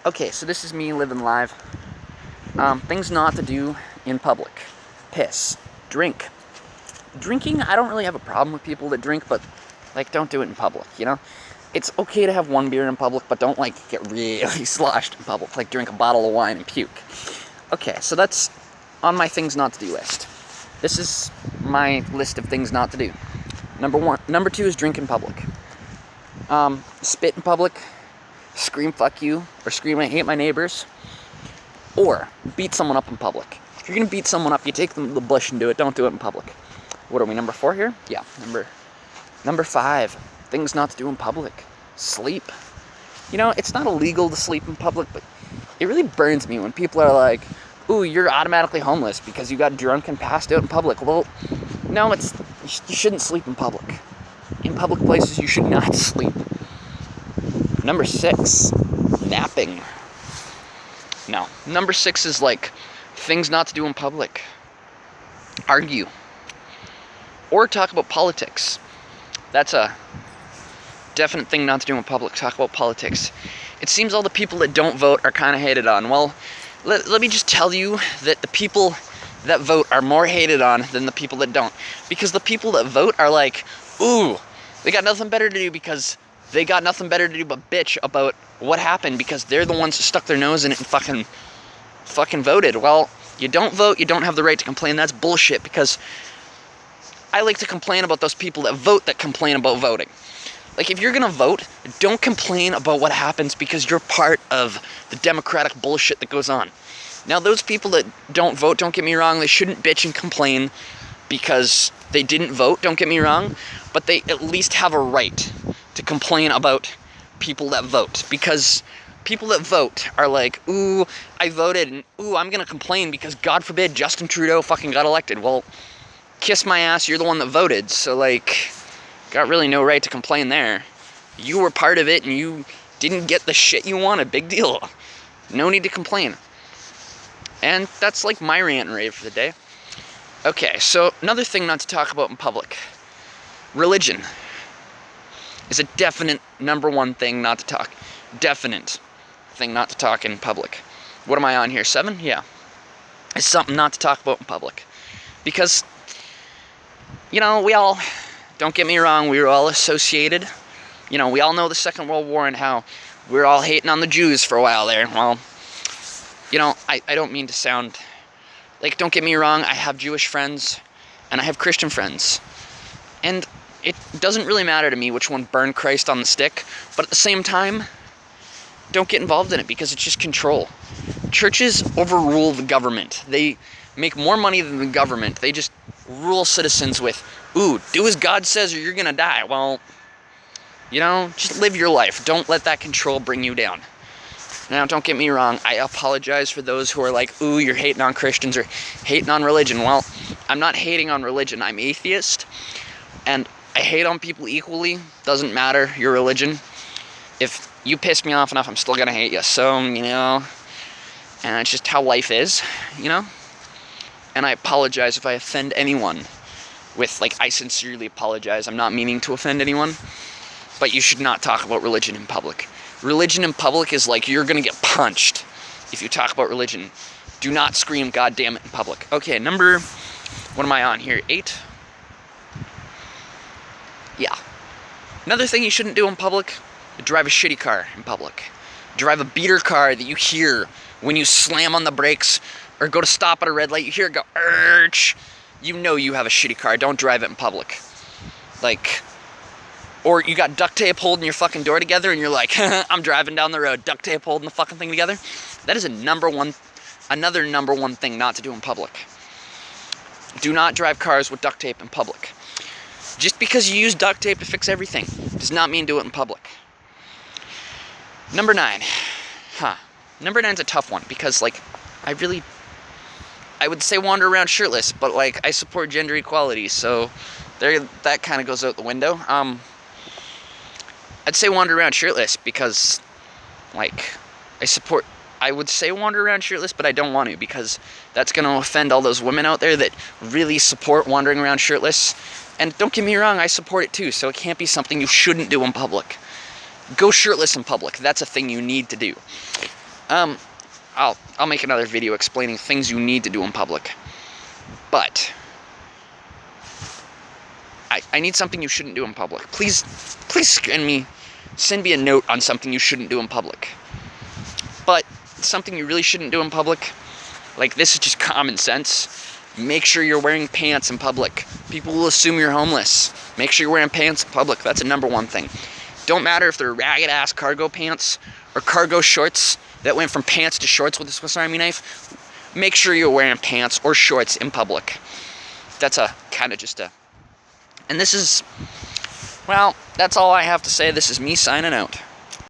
Okay, so this is me living live. Things not to do in public. Piss. Drink. Drinking, I don't really have a problem with people that drink, but, don't do it in public, you know? It's okay to have one beer in public, but don't, get really sloshed in public. Drink a bottle of wine and puke. Okay, so that's on my things not to do list. This is my list of things not to do. Number 2 is drink in public. Spit in public. Scream fuck you, or scream I hate my neighbors, or beat someone up in public. If you're gonna beat someone up, you take them to the bush and do it. Don't do it in public. What are we, number 4 here? Yeah, number 5, things not to do in public. Sleep. You know, it's not illegal to sleep in public, but it really burns me when people are like, ooh, you're automatically homeless because you got drunk and passed out in public. Well, no, you shouldn't sleep in public. In public places, you should not sleep. Number 6, napping. No. Number 6 is things not to do in public. Argue. Or talk about politics. That's a definite thing not to do in public. Talk about politics. It seems all the people that don't vote are kind of hated on. Well, let me just tell you that the people that vote are more hated on than the people that don't. Because the people that vote are ooh, they got nothing better to do because they got nothing better to do but bitch about what happened because they're the ones who stuck their nose in it and fucking voted. Well, you don't vote, you don't have the right to complain. That's bullshit because I like to complain about those people that vote that complain about voting. If you're gonna vote, don't complain about what happens because you're part of the democratic bullshit that goes on. Now, those people that don't vote, don't get me wrong, they shouldn't bitch and complain because they didn't vote, don't get me wrong, but they at least have a right to complain about people that vote, because people that vote are ooh, I voted, and ooh, I'm gonna complain because God forbid Justin Trudeau fucking got elected. Well, kiss my ass, you're the one that voted, so got really no right to complain there. You were part of it and you didn't get the shit you wanted, big deal. No need to complain. And that's my rant and rave for the day. Okay, so another thing not to talk about in public. Religion is a definite number 1 thing not to talk. Definite thing not to talk in public. What am I on here, 7? Yeah. It's something not to talk about in public. Because, we all, don't get me wrong, we were all associated. We all know the Second World War and how we were all hating on the Jews for a while there. Well, I don't mean to sound, don't get me wrong, I have Jewish friends and I have Christian friends. And it doesn't really matter to me which one burned Christ on the stick, but at the same time, don't get involved in it because it's just control. Churches overrule the government. They make more money than the government. They just rule citizens with, ooh, do as God says or you're gonna die. Well, just live your life. Don't let that control bring you down. Now, don't get me wrong, I apologize for those who are ooh, you're hating on Christians or hating on religion. Well, I'm not hating on religion. I'm atheist, and I hate on people equally. Doesn't matter your religion. If you piss me off enough, I'm still gonna hate you. So, and it's just how life is, And I apologize if I offend anyone with, I sincerely apologize. I'm not meaning to offend anyone, but you should not talk about religion in public. Religion in public is you're gonna get punched if you talk about religion. Do not scream God damn it in public. Okay, what am I on here, 8? Yeah. Another thing you shouldn't do in public, drive a shitty car in public. Drive a beater car that you hear when you slam on the brakes or go to stop at a red light. You hear it go, urch. You know you have a shitty car. Don't drive it in public. Or you got duct tape holding your fucking door together and you're I'm driving down the road, duct tape holding the fucking thing together. That is another number 1 thing not to do in public. Do not drive cars with duct tape in public. Just because you use duct tape to fix everything does not mean do it in public. Number 9. Number 9's a tough one because, I would say wander around shirtless, but, I support gender equality, so that kind of goes out the window. I'd say wander around shirtless because, I would say wander around shirtless, but I don't want to because that's going to offend all those women out there that really support wandering around shirtless. And don't get me wrong, I support it too, so it can't be something you shouldn't do in public. Go shirtless in public. That's a thing you need to do. I'll make another video explaining things you need to do in public. But I need something you shouldn't do in public. Please send me a note on something you shouldn't do in public. But something you really shouldn't do in public, like this is just common sense. Make sure you're wearing pants in public. People will assume you're homeless. Make sure you're wearing pants in public. That's a number one thing. Don't matter if they're ragged ass cargo pants or cargo shorts that went from pants to shorts with a Swiss Army knife. Make sure you're wearing pants or shorts in public. That's a kind of just a... And this is... Well, that's all I have to say. This is me signing out.